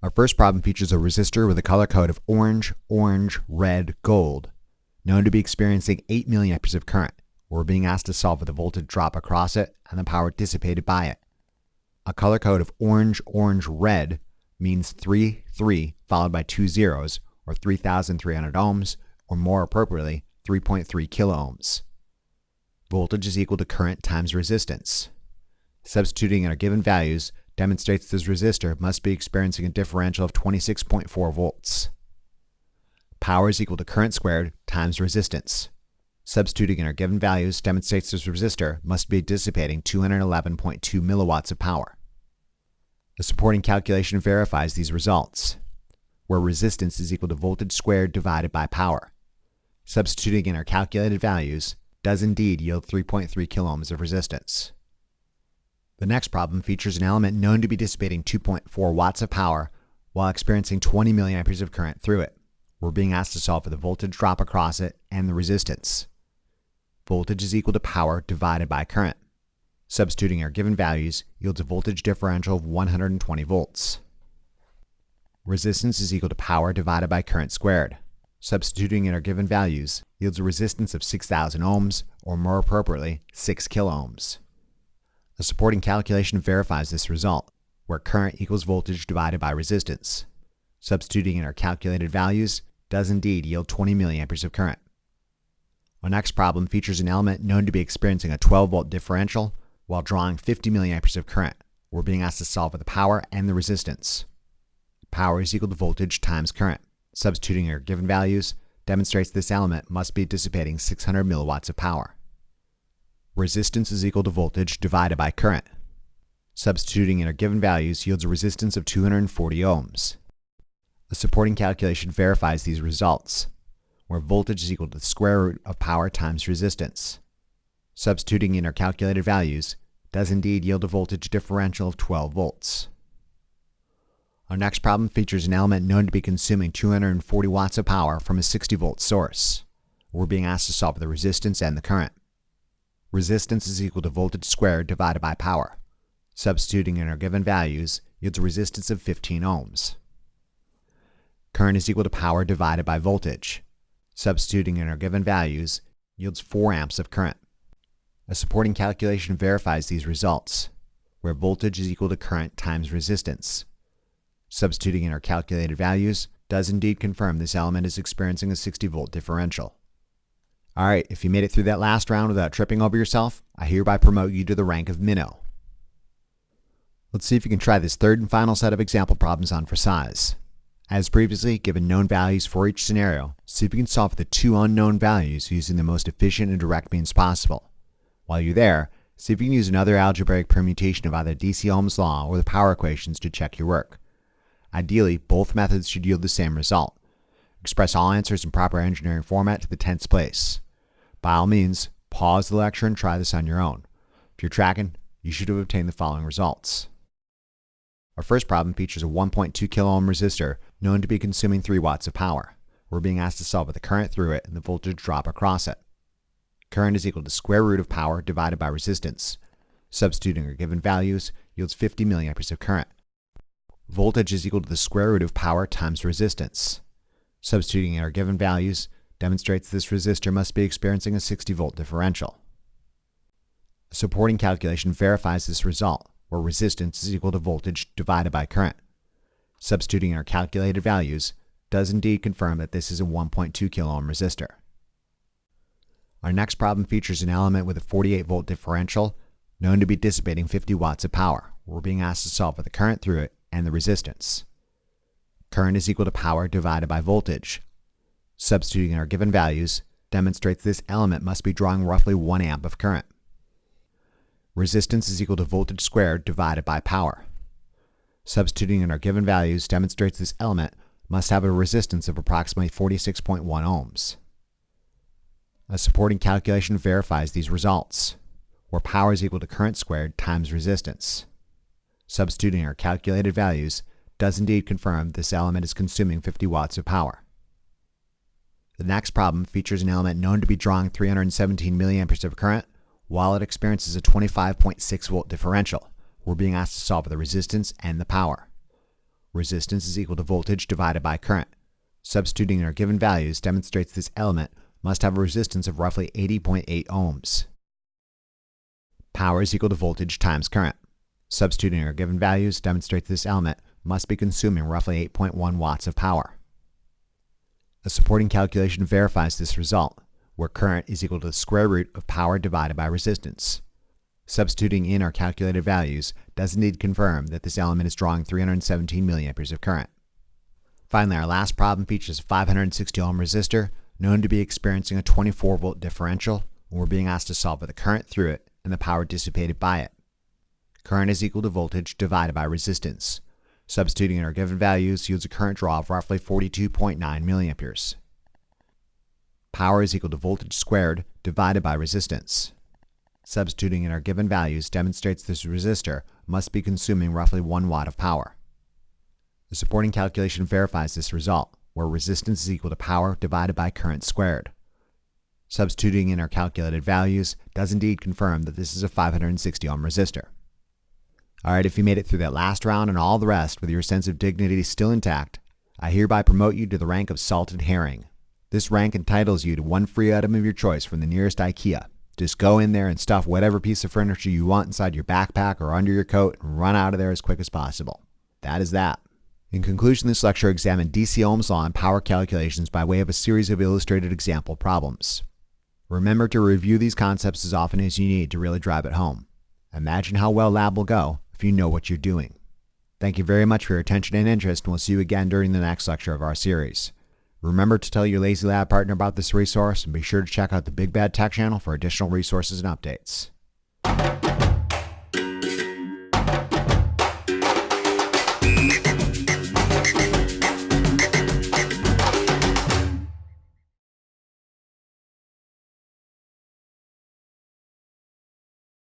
Our first problem features a resistor with a color code of orange, orange, red, gold, known to be experiencing 8 milliamperes of current. We're being asked to solve for the voltage drop across it and the power dissipated by it. A color code of orange, orange, red means 3, 3 followed by 2 zeros, or 3,300 ohms, or more appropriately, 3.3 kiloohms. Voltage is equal to current times resistance. Substituting in our given values demonstrates this resistor must be experiencing a differential of 26.4 volts. Power is equal to current squared times resistance. Substituting in our given values demonstrates this resistor must be dissipating 211.2 milliwatts of power. The supporting calculation verifies these results, where resistance is equal to voltage squared divided by power. Substituting in our calculated values does indeed yield 3.3 kiloohms of resistance. The next problem features an element known to be dissipating 2.4 watts of power while experiencing 20 milliamperes of current through it. We're being asked to solve for the voltage drop across it and the resistance. Voltage is equal to power divided by current. Substituting our given values yields a voltage differential of 120 volts. Resistance is equal to power divided by current squared. Substituting in our given values yields a resistance of 6,000 ohms, or more appropriately, 6 kiloohms. The supporting calculation verifies this result, where current equals voltage divided by resistance. Substituting in our calculated values does indeed yield 20 milliamperes of current. Our next problem features an element known to be experiencing a 12-volt differential while drawing 50 milliamperes of current. We're being asked to solve for the power and the resistance. Power is equal to voltage times current. Substituting our given values demonstrates this element must be dissipating 600 milliwatts of power. Resistance is equal to voltage divided by current. Substituting in our given values yields a resistance of 240 ohms. The supporting calculation verifies these results, where voltage is equal to the square root of power times resistance. Substituting in our calculated values does indeed yield a voltage differential of 12 volts. Our next problem features an element known to be consuming 240 watts of power from a 60-volt source. We're being asked to solve for the resistance and the current. Resistance is equal to voltage squared divided by power. Substituting in our given values yields a resistance of 15 ohms. Current is equal to power divided by voltage. Substituting in our given values yields 4 amps of current. A supporting calculation verifies these results, where voltage is equal to current times resistance. Substituting in our calculated values does indeed confirm this element is experiencing a 60-volt differential. Alright, if you made it through that last round without tripping over yourself, I hereby promote you to the rank of Minnow. Let's see if you can try this third and final set of example problems on for size. As previously, given known values for each scenario, see if you can solve for the 2 unknown values using the most efficient and direct means possible. While you're there, see if you can use another algebraic permutation of either DC Ohm's law or the power equations to check your work. Ideally, both methods should yield the same result. Express all answers in proper engineering format to the 10th place. By all means, pause the lecture and try this on your own. If you're tracking, you should have obtained the following results. Our first problem features a 1.2 kilo ohm resistor known to be consuming 3 watts of power. We're being asked to solve for the current through it and the voltage drop across it. Current is equal to square root of power divided by resistance. Substituting our given values yields 50 milliamperes of current. Voltage is equal to the square root of power times resistance. Substituting in our given values demonstrates this resistor must be experiencing a 60-volt differential. A supporting calculation verifies this result, where resistance is equal to voltage divided by current. Substituting in our calculated values does indeed confirm that this is a 1.2 kilo ohm resistor. Our next problem features an element with a 48-volt differential known to be dissipating 50 watts of power. We're being asked to solve for the current through it and the resistance. Current is equal to power divided by voltage. Substituting in our given values demonstrates this element must be drawing roughly 1 amp of current. Resistance is equal to voltage squared divided by power. Substituting in our given values demonstrates this element must have a resistance of approximately 46.1 ohms. A supporting calculation verifies these results, where power is equal to current squared times resistance. Substituting our calculated values does indeed confirm this element is consuming 50 watts of power. The next problem features an element known to be drawing 317 milliamperes of current while it experiences a 25.6 volt differential. We're being asked to solve for the resistance and the power. resistance is equal to voltage divided by current. Substituting in our given values demonstrates this element must have a resistance of roughly 80.8 ohms. Power is equal to voltage times current. Substituting in our given values demonstrates this element must be consuming roughly 8.1 watts of power. A supporting calculation verifies this result, where current is equal to the square root of power divided by resistance. Substituting in our calculated values does indeed confirm that this element is drawing 317 milliamperes of current. Finally, our last problem features a 560 ohm resistor known to be experiencing a 24 volt differential, and we're being asked to solve for the current through it and the power dissipated by it. Current is equal to voltage divided by resistance. Substituting in our given values yields a current draw of roughly 42.9 milliamperes. Power is equal to voltage squared divided by resistance. Substituting in our given values demonstrates this resistor must be consuming roughly 1 watt of power. The supporting calculation verifies this result, where resistance is equal to power divided by current squared. Substituting in our calculated values does indeed confirm that this is a 560 ohm resistor. Alright, if you made it through that last round and all the rest with your sense of dignity still intact, I hereby promote you to the rank of salted herring. This rank entitles you to one free item of your choice from the nearest IKEA. Just go in there and stuff whatever piece of furniture you want inside your backpack or under your coat and run out of there as quick as possible. That is that. In conclusion, this lecture examined DC Ohm's law and power calculations by way of a series of illustrated example problems. Remember to review these concepts as often as you need to really drive it home. Imagine how well lab will go if you know what you're doing. Thank you very much for your attention and interest, and we'll see you again during the next lecture of our series. Remember to tell your Lazy Lab partner about this resource, and be sure to check out the Big Bad Tech channel for additional resources and updates.